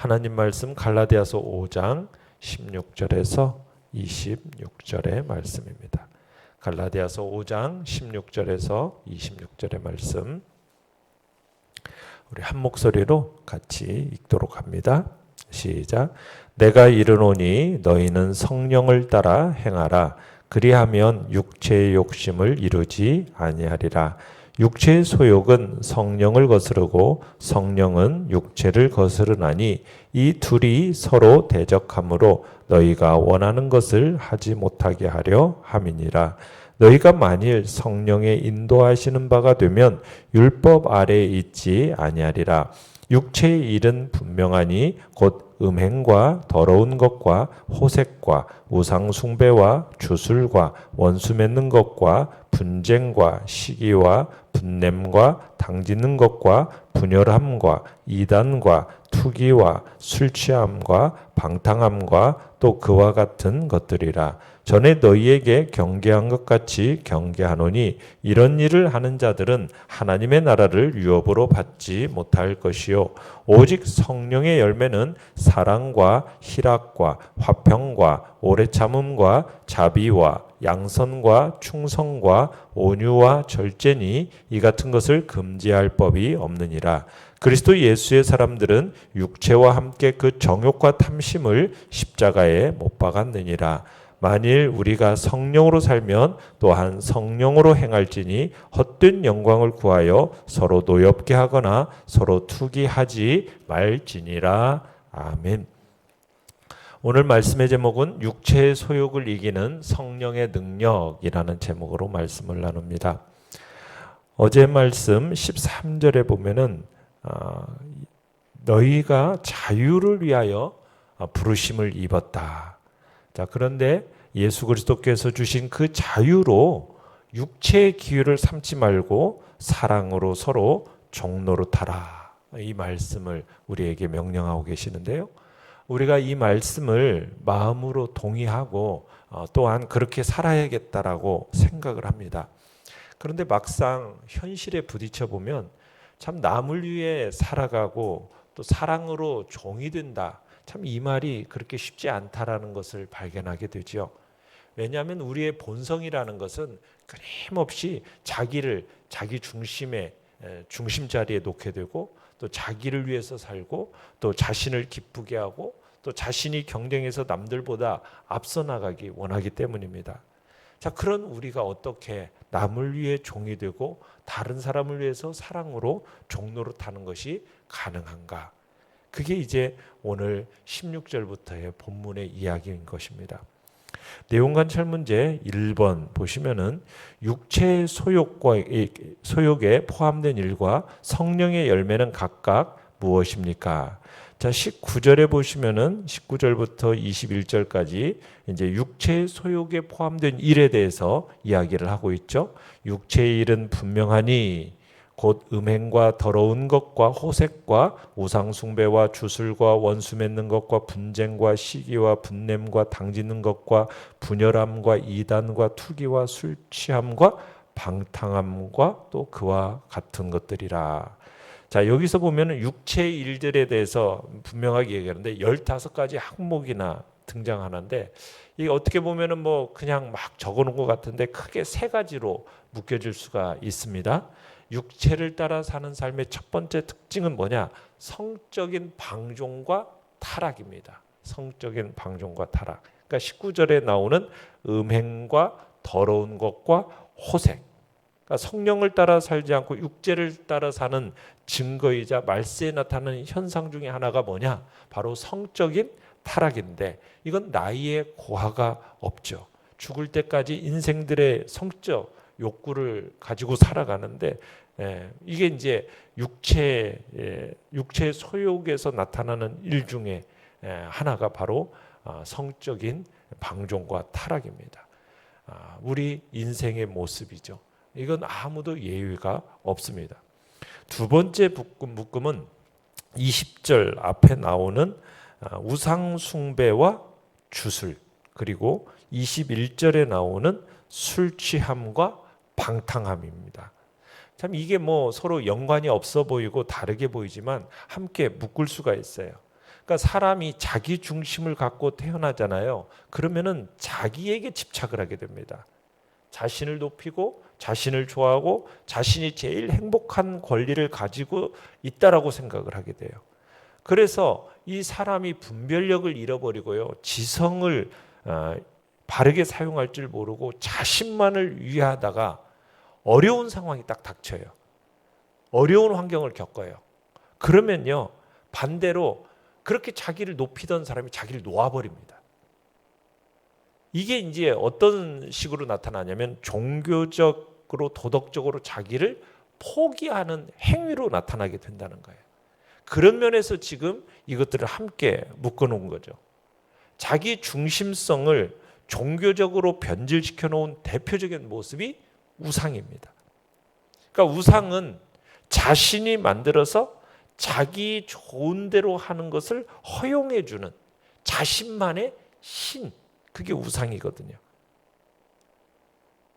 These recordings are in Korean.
하나님 말씀 갈라디아서 5장 16절에서 26절의 말씀입니다. 갈라디아서 5장 16절에서 26절의 말씀, 우리 한 목소리로 같이 읽도록 합니다. 시작. 내가 이르노니 너희는 성령을 따라 행하라. 그리하면 육체의 욕심을 이루지 아니하리라. 육체의 소욕은 성령을 거스르고 성령은 육체를 거스르나니 이 둘이 서로 대적하므로 너희가 원하는 것을 하지 못하게 하려 함이니라. 너희가 만일 성령의 인도하시는 바가 되면 율법 아래에 있지 아니하리라. 육체의 일은 분명하니 곧 음행과 더러운 것과 호색과 우상 숭배와 주술과 원수 맺는 것과 분쟁과 시기와 분냄과 당짓는 것과 분열함과 이단과 투기와 술 취함과 방탕함과 또 그와 같은 것들이라. 전에 너희에게 경계한 것 같이 경계하노니 이런 일을 하는 자들은 하나님의 나라를 유업으로 받지 못할 것이요 오직 성령의 열매는 사랑과 희락과 화평과 오래 참음과 자비와 양선과 충성과 온유와 절제니 이 같은 것을 금지할 법이 없느니라. 그리스도 예수의 사람들은 육체와 함께 그 정욕과 탐심을 십자가에 못 박았느니라. 만일 우리가 성령으로 살면 또한 성령으로 행할지니 헛된 영광을 구하여 서로 노엽게 하거나 서로 투기하지 말지니라. 아멘. 오늘 말씀의 제목은 육체의 소욕을 이기는 성령의 능력이라는 제목으로 말씀을 나눕니다. 어제 말씀 13절에 보면은 너희가 자유를 위하여 부르심을 입었다. 자, 그런데 예수 그리스도께서 주신 그 자유로 육체의 기회를 삼지 말고 사랑으로 서로 종노릇하라. 이 말씀을 우리에게 명령하고 계시는데요. 우리가 이 말씀을 마음으로 동의하고 또한 그렇게 살아야겠다라고 생각을 합니다. 그런데 막상 현실에 부딪혀 보면 참 남을 위해 살아가고 또 사랑으로 종이 된다. 참 이 말이 그렇게 쉽지 않다라는 것을 발견하게 되죠. 왜냐하면 우리의 본성이라는 것은 끊임없이 자기를 자기 중심에 중심자리에 놓게 되고 또 자기를 위해서 살고 또 자신을 기쁘게 하고 또 자신이 경쟁에서 남들보다 앞서 나가기 원하기 때문입니다. 자, 그런 우리가 어떻게 남을 위해 종이 되고 다른 사람을 위해서 사랑으로 종노릇하는 것이 가능한가? 그게 이제 오늘 16절부터의 본문의 이야기인 것입니다. 내용관찰문제 1번 보시면은 육체의 소욕에 포함된 일과 성령의 열매는 각각 무엇입니까? 자, 19절에 보시면은 19절부터 21절까지 이제 육체의 소욕에 포함된 일에 대해서 이야기를 하고 있죠. 육체의 일은 분명하니 곧 음행과 더러운 것과 호색과 우상 숭배와 주술과 원수 맺는 것과 분쟁과 시기와 분냄과 당짓는 것과 분열함과 이단과 투기와 술 취함과 방탕함과 또 그와 같은 것들이라. 자, 여기서 보면은 육체의 일들에 대해서 분명하게 얘기하는데 15가지 항목이나 등장하는데 이게 어떻게 보면은 뭐 그냥 막 적어놓은 것 같은데 크게 3가지로 묶여질 수가 있습니다. 육체를 따라 사는 삶의 첫 번째 특징은 뭐냐? 성적인 방종과 타락입니다. 성적인 방종과 타락. 그러니까 19절에 나오는 음행과 더러운 것과 호색. 그러니까 성령을 따라 살지 않고 육체를 따라 사는 증거이자 말세에 나타나는 현상 중에 하나가 뭐냐? 바로 성적인 타락인데 이건 나이에 고하가 없죠. 죽을 때까지 인생들의 성적 욕구를 가지고 살아가는데 이게 이제 육체의 소욕에서 나타나는 일 중에 하나가 바로 성적인 방종과 타락입니다. 우리 인생의 모습이죠. 이건 아무도 예외가 없습니다. 두 번째 묶음은 20절 앞에 나오는 우상 숭배와 주술, 그리고 21절에 나오는 술 취함과 방탕함입니다. 참 이게 뭐 서로 연관이 없어 보이고 다르게 보이지만 함께 묶을 수가 있어요. 그러니까 사람이 자기 중심을 갖고 태어나잖아요. 그러면은 자기에게 집착을 하게 됩니다. 자신을 높이고 자신을 좋아하고 자신이 제일 행복한 권리를 가지고 있다라고 생각을 하게 돼요. 그래서 이 사람이 분별력을 잃어버리고요. 지성을 바르게 사용할 줄 모르고 자신만을 위하다가 어려운 상황이 딱 닥쳐요. 어려운 환경을 겪어요. 그러면요, 반대로 그렇게 자기를 높이던 사람이 자기를 놓아버립니다. 이게 이제 어떤 식으로 나타나냐면 종교적으로 도덕적으로 자기를 포기하는 행위로 나타나게 된다는 거예요. 그런 면에서 지금 이것들을 함께 묶어놓은 거죠. 자기 중심성을 종교적으로 변질시켜 놓은 대표적인 모습이 우상입니다. 그러니까 우상은 자신이 만들어서 자기 좋은 대로 하는 것을 허용해 주는 자신만의 신, 그게 우상이거든요.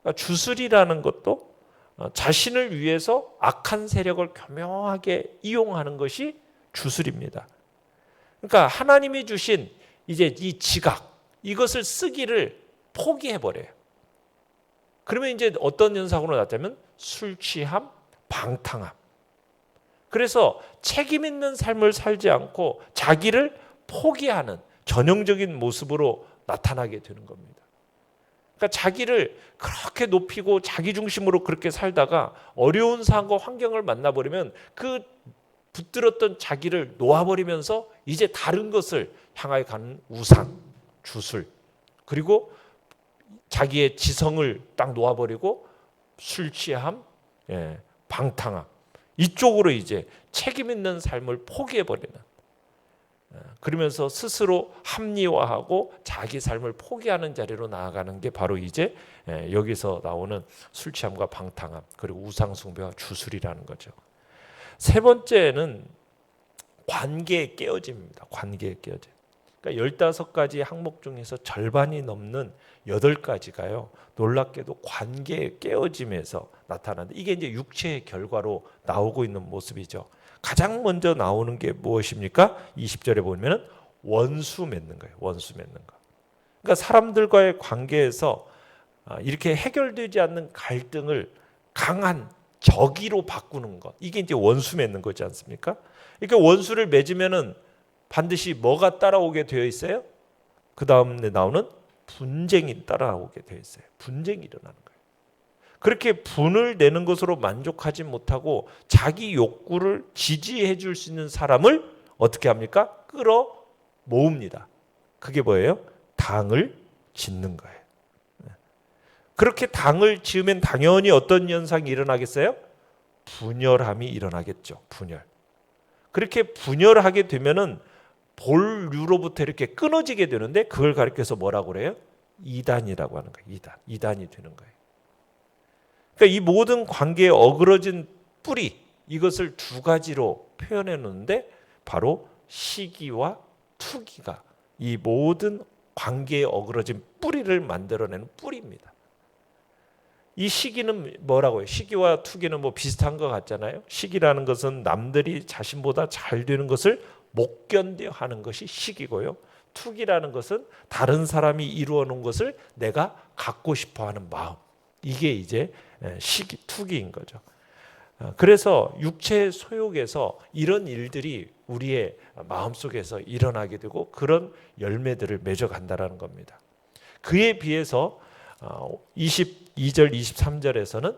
그러니까 주술이라는 것도 자신을 위해서 악한 세력을 교묘하게 이용하는 것이 주술입니다. 그러니까 하나님이 주신 이제 이 지각, 이것을 쓰기를 포기해 버려요. 그러면 이제 어떤 현상으로 나타나면 술 취함, 방탕함. 그래서 책임 있는 삶을 살지 않고 자기를 포기하는 전형적인 모습으로 나타나게 되는 겁니다. 그러니까 자기를 그렇게 높이고 자기 중심으로 그렇게 살다가 어려운 상황과 환경을 만나버리면 그 붙들었던 자기를 놓아버리면서 이제 다른 것을 향하여 가는 우상, 주술, 그리고 자기의 지성을 딱 놓아버리고 술 취함, 방탕함, 이쪽으로 이제 책임 있는 삶을 포기해버리는, 그러면서 스스로 합리화하고 자기 삶을 포기하는 자리로 나아가는 게 바로 이제 여기서 나오는 술 취함과 방탕함, 그리고 우상 숭배와 주술이라는 거죠. 세 번째는 관계의 깨어짐입니다. 관계의 깨어짐. 그러니까 15가지 항목 중에서 절반이 넘는 8가지가요. 놀랍게도 관계의 깨어짐에서 나타나는데, 이게 이제 육체의 결과로 나오고 있는 모습이죠. 가장 먼저 나오는 게 무엇입니까? 20절에 보면은 원수 맺는 거예요. 원수 맺는 거. 그러니까 사람들과의 관계에서 이렇게 해결되지 않는 갈등을 강한 적의로 바꾸는 것. 이게 이제 원수 맺는 거지 않습니까? 이렇게 원수를 맺으면은 반드시 뭐가 따라오게 되어 있어요? 그 다음에 나오는 분쟁이 따라오게 되어 있어요. 분쟁이 일어나는 거예요. 그렇게 분을 내는 것으로 만족하지 못하고 자기 욕구를 지지해 줄 수 있는 사람을 어떻게 합니까? 끌어 모읍니다. 그게 뭐예요? 당을 짓는 거예요. 그렇게 당을 지으면 당연히 어떤 현상이 일어나겠어요? 분열함이 일어나겠죠. 분열. 그렇게 분열하게 되면은 본류로부터 이렇게 끊어지게 되는데, 그걸 가리켜서 뭐라고 그래요? 이단이라고 하는 거예요. 이단이 되는 거예요. 그러니까 이 모든 관계에 어그러진 뿌리, 이것을 두 가지로 표현해 놓는데 바로 시기와 투기가 이 모든 관계에 어그러진 뿌리를 만들어내는 뿌리입니다. 이 시기는 뭐라고요? 시기와 투기는 뭐 비슷한 것 같잖아요. 시기라는 것은 남들이 자신보다 잘 되는 것을 못 견뎌 하는 것이 시기고요. 투기라는 것은 다른 사람이 이루어 놓은 것을 내가 갖고 싶어 하는 마음. 이게 이제 시기, 투기인 거죠. 그래서 육체의 소욕에서 이런 일들이 우리의 마음속에서 일어나게 되고 그런 열매들을 맺어간다는 겁니다. 그에 비해서 22절, 23절에서는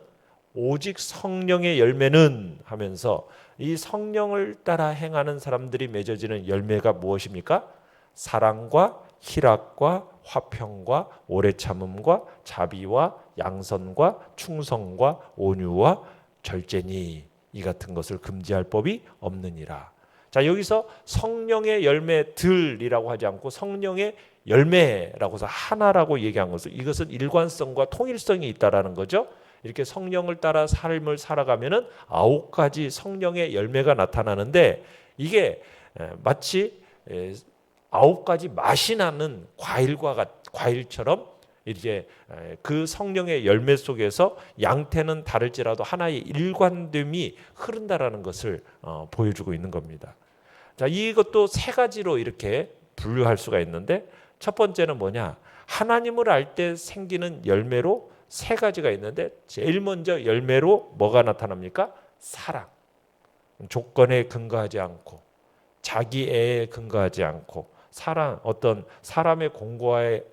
오직 성령의 열매는 하면서 이 성령을 따라 행하는 사람들이 맺어지는 열매가 무엇입니까? 사랑과 희락과 화평과 오래 참음과 자비와 양선과 충성과 온유와 절제니 이 같은 것을 금지할 법이 없느니라. 자, 여기서 성령의 열매들이라고 하지 않고 성령의 열매라고 해서 하나라고 얘기한 것은, 이것은 일관성과 통일성이 있다라는 거죠. 이렇게 성령을 따라 삶을 살아가면은 9가지 성령의 열매가 나타나는데, 이게 마치 9가지 맛이 나는 과일처럼 이제 그 성령의 열매 속에서 양태는 다를지라도 하나의 일관됨이 흐른다라는 것을 보여주고 있는 겁니다. 자, 이것도 세 가지로 이렇게 분류할 수가 있는데, 첫 번째는 뭐냐? 하나님을 알 때 생기는 열매로 세 가지가 있는데, 제일 먼저 열매로 뭐가 나타납니까? 사랑. 조건에 근거하지 않고, 자기애에 근거하지 않고, 사랑, 어떤 사람의 공로에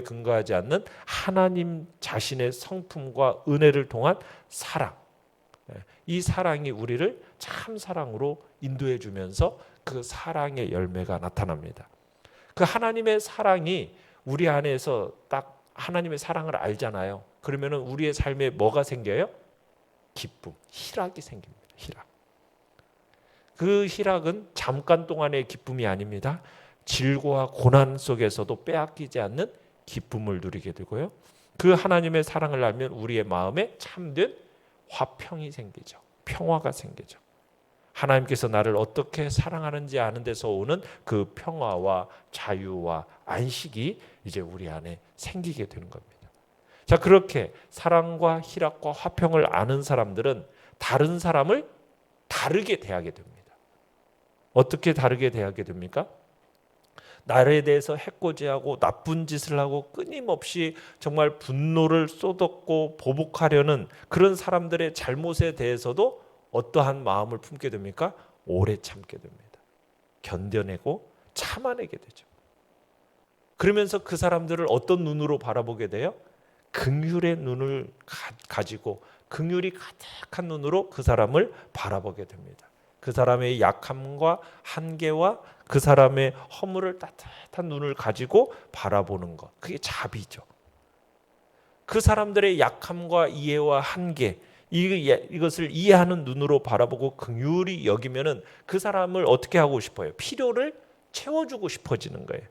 근거하지 않는 하나님 자신의 성품과 은혜를 통한 사랑. 이 사랑이 우리를 참 사랑으로 인도해 주면서 그 사랑의 열매가 나타납니다. 그 하나님의 사랑이 우리 안에서 딱 하나님의 사랑을 알잖아요. 그러면은 우리의 삶에 뭐가 생겨요? 기쁨, 희락이 생깁니다. 희락. 그 희락은 잠깐 동안의 기쁨이 아닙니다. 질고와 고난 속에서도 빼앗기지 않는 기쁨을 누리게 되고요. 그 하나님의 사랑을 알면 우리의 마음에 참된 화평이 생기죠. 평화가 생기죠. 하나님께서 나를 어떻게 사랑하는지 아는 데서 오는 그 평화와 자유와 안식이 이제 우리 안에 생기게 되는 겁니다. 자, 그렇게 사랑과 희락과 화평을 아는 사람들은 다른 사람을 다르게 대하게 됩니다. 어떻게 다르게 대하게 됩니까? 나에 대해서 해코지하고 나쁜 짓을 하고 끊임없이 정말 분노를 쏟았고 보복하려는 그런 사람들의 잘못에 대해서도 어떠한 마음을 품게 됩니까? 오래 참게 됩니다. 견뎌내고 참아내게 되죠. 그러면서 그 사람들을 어떤 눈으로 바라보게 돼요? 긍휼의 눈을 가지고 긍휼이 가득한 눈으로 그 사람을 바라보게 됩니다. 그 사람의 약함과 한계와 그 사람의 허물을 따뜻한 눈을 가지고 바라보는 것, 그게 자비죠. 그 사람들의 약함과 이해와 한계, 이것을 이해하는 눈으로 바라보고 긍휼히 여기면은 그 사람을 어떻게 하고 싶어요? 필요를 채워주고 싶어지는 거예요.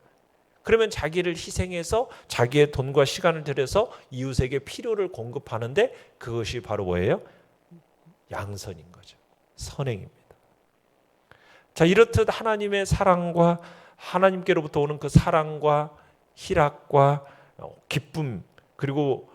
그러면 자기를 희생해서 자기의 돈과 시간을 들여서 이웃에게 필요를 공급하는데 그것이 바로 뭐예요? 양선인 거죠. 선행입니다. 자, 이렇듯 하나님의 사랑과 하나님께로부터 오는 그 사랑과 희락과 기쁨 그리고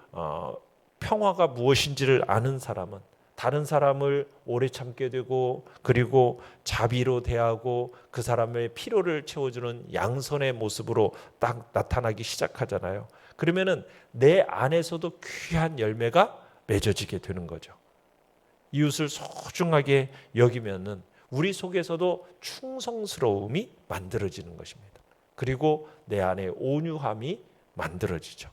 평화가 무엇인지를 아는 사람은 다른 사람을 오래 참게 되고 그리고 자비로 대하고 그 사람의 필요를 채워주는 양선의 모습으로 딱 나타나기 시작하잖아요. 그러면은 내 안에서도 귀한 열매가 맺어지게 되는 거죠. 이웃을 소중하게 여기면은 우리 속에서도 충성스러움이 만들어지는 것입니다. 그리고 내 안에 온유함이 만들어지죠.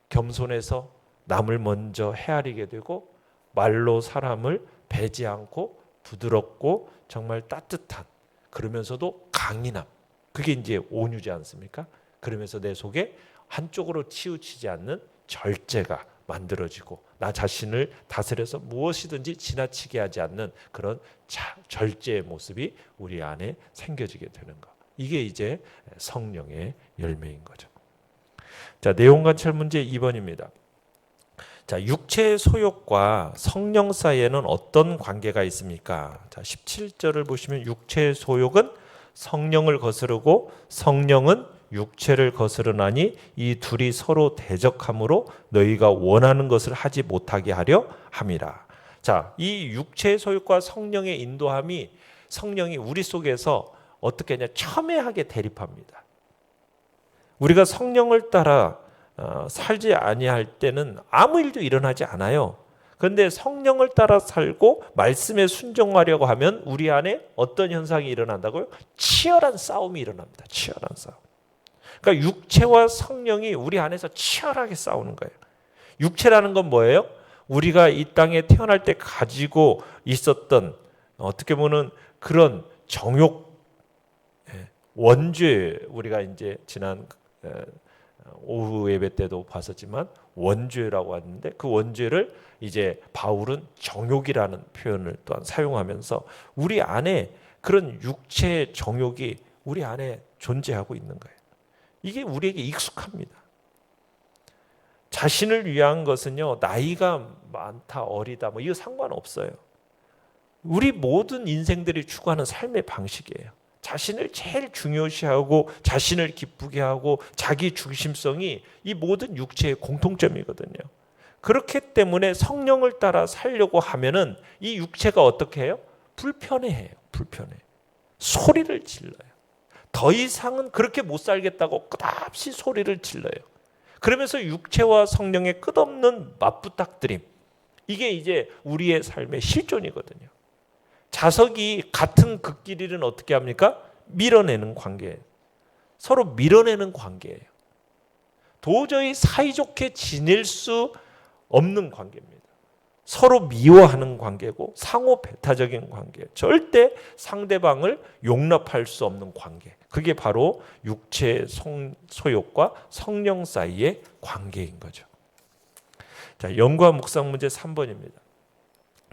겸손해서 남을 먼저 헤아리게 되고 말로 사람을 베지 않고 부드럽고 정말 따뜻한 그러면서도 강인함. 그게 이제 온유지 않습니까? 그러면서 내 속에 한쪽으로 치우치지 않는 절제가 만들어지고 나 자신을 다스려서 무엇이든지 지나치게 하지 않는 그런 절제의 모습이 우리 안에 생겨지게 되는 것. 이게 이제 성령의 열매인 거죠. 자, 내용 관찰 문제 2번입니다. 자, 육체의 소욕과 성령 사이에는 어떤 관계가 있습니까? 자, 17절을 보시면 육체의 소욕은 성령을 거스르고 성령은 육체를 거스르나니 이 둘이 서로 대적함으로 너희가 원하는 것을 하지 못하게 하려 함이라. 자, 이 육체의 소욕과 성령의 인도함이 성령이 우리 속에서 어떻게 하냐? 첨예하게 대립합니다. 우리가 성령을 따라 살지 아니할 때는 아무 일도 일어나지 않아요. 그런데 성령을 따라 살고 말씀에 순종하려고 하면 우리 안에 어떤 현상이 일어난다고요? 치열한 싸움이 일어납니다. 치열한 싸움. 그러니까 육체와 성령이 우리 안에서 치열하게 싸우는 거예요. 육체라는 건 뭐예요? 우리가 이 땅에 태어날 때 가지고 있었던 어떻게 보면 그런 정욕, 원죄, 우리가 이제 지난 오후 예배 때도 봤었지만 원죄라고 하는데 그 원죄를 이제 바울은 정욕이라는 표현을 또한 사용하면서 우리 안에 그런 육체의 정욕이 우리 안에 존재하고 있는 거예요. 이게 우리에게 익숙합니다. 자신을 위한 것은요, 나이가 많다, 어리다, 뭐 이거 상관없어요. 우리 모든 인생들이 추구하는 삶의 방식이에요. 자신을 제일 중요시하고 자신을 기쁘게 하고 자기 중심성이 이 모든 육체의 공통점이거든요. 그렇기 때문에 성령을 따라 살려고 하면은 이 육체가 어떻게 해요? 불편해해요. 불편해요. 소리를 질러요. 더 이상은 그렇게 못 살겠다고 끝없이 소리를 질러요. 그러면서 육체와 성령의 끝없는 맞부닥뜨림. 이게 이제 우리의 삶의 실존이거든요. 자석이 같은 극끼리는 어떻게 합니까? 밀어내는 관계예요. 서로 밀어내는 관계예요. 도저히 사이좋게 지낼 수 없는 관계입니다. 서로 미워하는 관계고 상호 배타적인 관계예요. 절대 상대방을 용납할 수 없는 관계. 그게 바로 육체의 소욕과 성령 사이의 관계인 거죠. 자, 연구와 묵상 문제 3번입니다.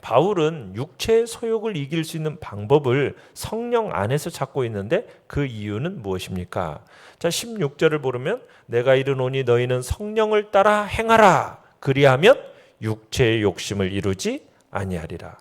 바울은 육체의 소욕을 이길 수 있는 방법을 성령 안에서 찾고 있는데 그 이유는 무엇입니까? 자, 16절을 보면 내가 이르노니 너희는 성령을 따라 행하라. 그리하면 육체의 욕심을 이루지 아니하리라.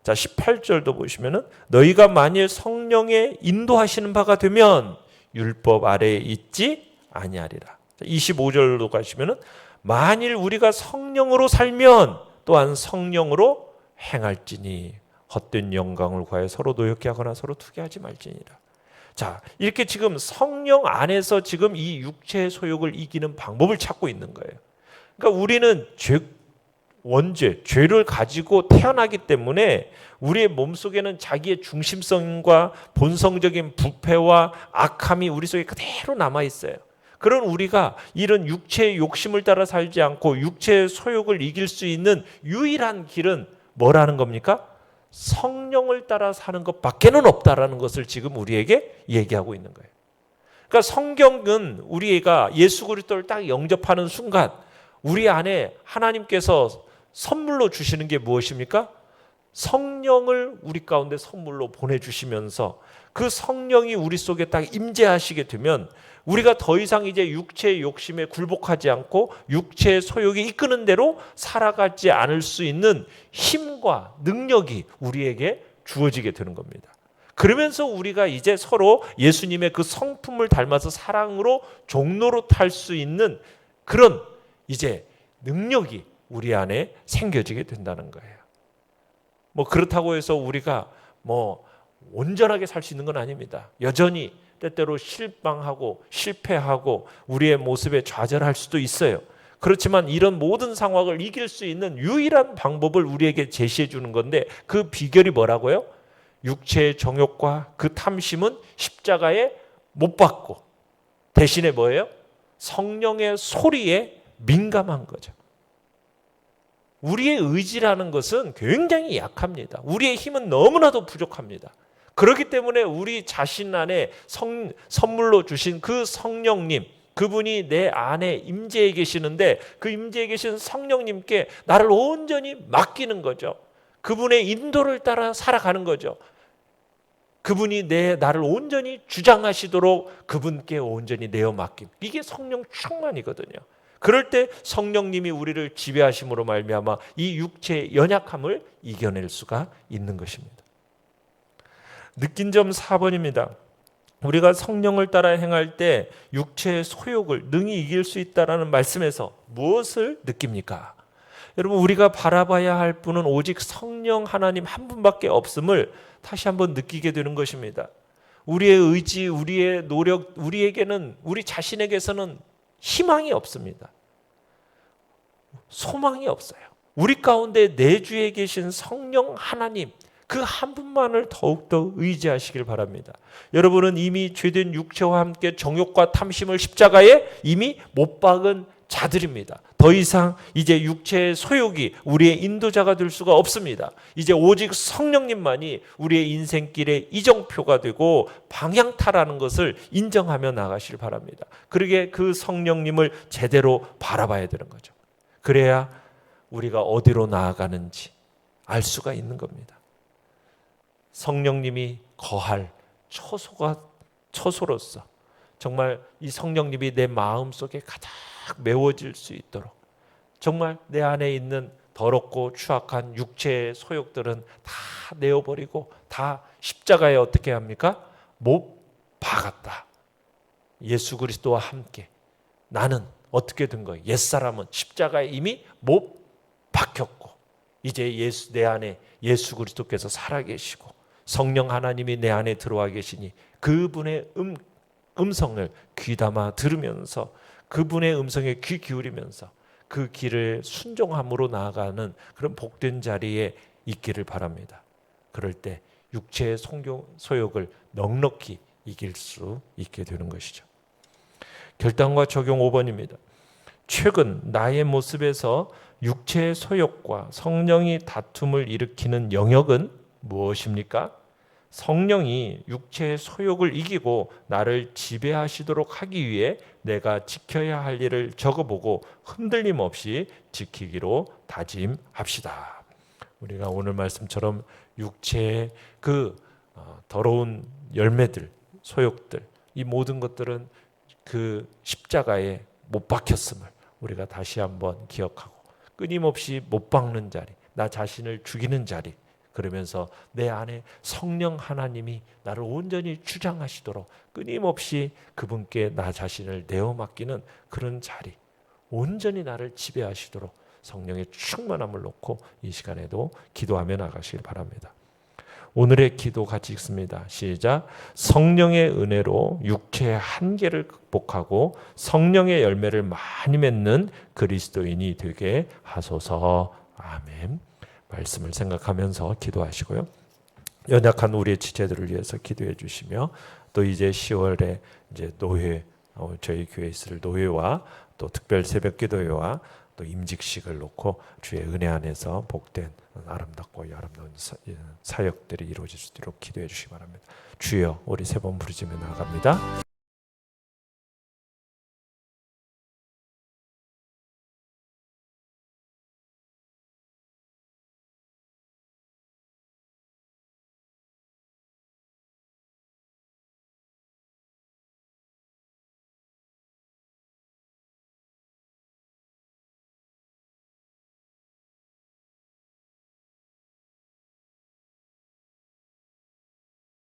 자, 18절도 보시면은 너희가 만일 성령의 인도하시는 바가 되면 율법 아래에 있지 아니하리라. 25절로 가시면은 만일 우리가 성령으로 살면 또한 성령으로 행할지니 헛된 영광을 구하여 서로 노엽게 하거나 서로 투기하지 말지니라. 자, 이렇게 지금 성령 안에서 지금 이 육체의 소욕을 이기는 방법을 찾고 있는 거예요. 그러니까 우리는 원죄, 죄를 가지고 태어나기 때문에 우리의 몸속에는 자기의 중심성과 본성적인 부패와 악함이 우리 속에 그대로 남아 있어요. 그런 우리가 이런 육체의 욕심을 따라 살지 않고 육체의 소욕을 이길 수 있는 유일한 길은 뭐라는 겁니까? 성령을 따라 사는 것밖에는 없다라는 것을 지금 우리에게 얘기하고 있는 거예요. 그러니까 성경은 우리가 예수 그리스도를 딱 영접하는 순간 우리 안에 하나님께서 선물로 주시는 게 무엇입니까? 성령을 우리 가운데 선물로 보내주시면서 그 성령이 우리 속에 딱 임재하시게 되면 우리가 더 이상 이제 육체의 욕심에 굴복하지 않고 육체의 소욕이 이끄는 대로 살아가지 않을 수 있는 힘과 능력이 우리에게 주어지게 되는 겁니다. 그러면서 우리가 이제 서로 예수님의 그 성품을 닮아서 사랑으로 종로로 탈 수 있는 그런 이제 능력이 우리 안에 생겨지게 된다는 거예요. 뭐 그렇다고 해서 우리가 뭐 온전하게 살 수 있는 건 아닙니다. 여전히 때때로 실망하고 실패하고 우리의 모습에 좌절할 수도 있어요. 그렇지만 이런 모든 상황을 이길 수 있는 유일한 방법을 우리에게 제시해 주는 건데 그 비결이 뭐라고요? 육체의 정욕과 그 탐심은 십자가에 못 박고 대신에 뭐예요? 성령의 소리에 민감한 거죠. 우리의 의지라는 것은 굉장히 약합니다. 우리의 힘은 너무나도 부족합니다. 그렇기 때문에 우리 자신 안에 선물로 주신 그 성령님, 그분이 내 안에 임재해 계시는데 그 임재해 계신 성령님께 나를 온전히 맡기는 거죠. 그분의 인도를 따라 살아가는 거죠. 그분이 나를 온전히 주장하시도록 그분께 온전히 내어 맡김. 이게 성령 충만이거든요. 그럴 때 성령님이 우리를 지배하심으로 말미암아 이 육체의 연약함을 이겨낼 수가 있는 것입니다. 느낀 점 4번입니다. 우리가 성령을 따라 행할 때 육체의 소욕을 능히 이길 수 있다라는 말씀에서 무엇을 느낍니까? 여러분, 우리가 바라봐야 할 분은 오직 성령 하나님 한 분밖에 없음을 다시 한번 느끼게 되는 것입니다. 우리의 의지, 우리의 노력, 우리 자신에게서는 희망이 없습니다. 소망이 없어요. 우리 가운데 내주에 계신 성령 하나님, 그 한 분만을 더욱더 의지하시길 바랍니다. 여러분은 이미 죄된 육체와 함께 정욕과 탐심을 십자가에 이미 못 박은 자들입니다. 더 이상 이제 육체의 소욕이 우리의 인도자가 될 수가 없습니다. 이제 오직 성령님만이 우리의 인생길의 이정표가 되고 방향타라는 것을 인정하며 나가시길 바랍니다. 그러게 그 성령님을 제대로 바라봐야 되는 거죠. 그래야 우리가 어디로 나아가는지 알 수가 있는 겁니다. 성령님이 거할 처소로서 정말 이 성령님이 내 마음속에 가득 메워질 수 있도록 정말 내 안에 있는 더럽고 추악한 육체의 소욕들은 다 내어버리고 다 십자가에 어떻게 합니까? 못 박았다. 예수 그리스도와 함께 나는 어떻게 된 거예요? 옛사람은 십자가에 이미 못 박혔고 이제 내 안에 예수 그리스도께서 살아계시고 성령 하나님이 내 안에 들어와 계시니 그분의 음성을 귀담아 들으면서 그분의 음성에 귀 기울이면서 그 길을 순종함으로 나아가는 그런 복된 자리에 있기를 바랍니다. 그럴 때 육체의 소욕을 넉넉히 이길 수 있게 되는 것이죠. 결단과 적용 5번입니다. 최근 나의 모습에서 육체의 소욕과 성령이 다툼을 일으키는 영역은 무엇입니까? 성령이 육체의 소욕을 이기고 나를 지배하시도록 하기 위해 내가 지켜야 할 일을 적어보고 흔들림 없이 지키기로 다짐합시다. 우리가 오늘 말씀처럼 육체의 그 더러운 열매들, 소욕들, 이 모든 것들은 그 십자가에 못 박혔음을 우리가 다시 한번 기억하고 끊임없이 못 박는 자리, 나 자신을 죽이는 자리, 그러면서 내 안에 성령 하나님이 나를 온전히 주장하시도록 끊임없이 그분께 나 자신을 내어 맡기는 그런 자리, 온전히 나를 지배하시도록 성령의 충만함을 놓고 이 시간에도 기도하며 나가시길 바랍니다. 오늘의 기도 같이 읽습니다. 시작. 성령의 은혜로 육체의 한계를 극복하고 성령의 열매를 많이 맺는 그리스도인이 되게 하소서. 아멘. 말씀을 생각하면서 기도하시고요. 연약한 우리의 지체들을 위해서 기도해 주시며 또 이제 10월에 이제 노회, 저희 교회에 있을 노회와 또 특별 새벽 기도회와 또 임직식을 놓고 주의 은혜 안에서 복된 아름답고 아름다운 사역들이 이루어질 수 있도록 기도해 주시기 바랍니다. 주여, 우리 세 번 부르짖으며 나아갑니다.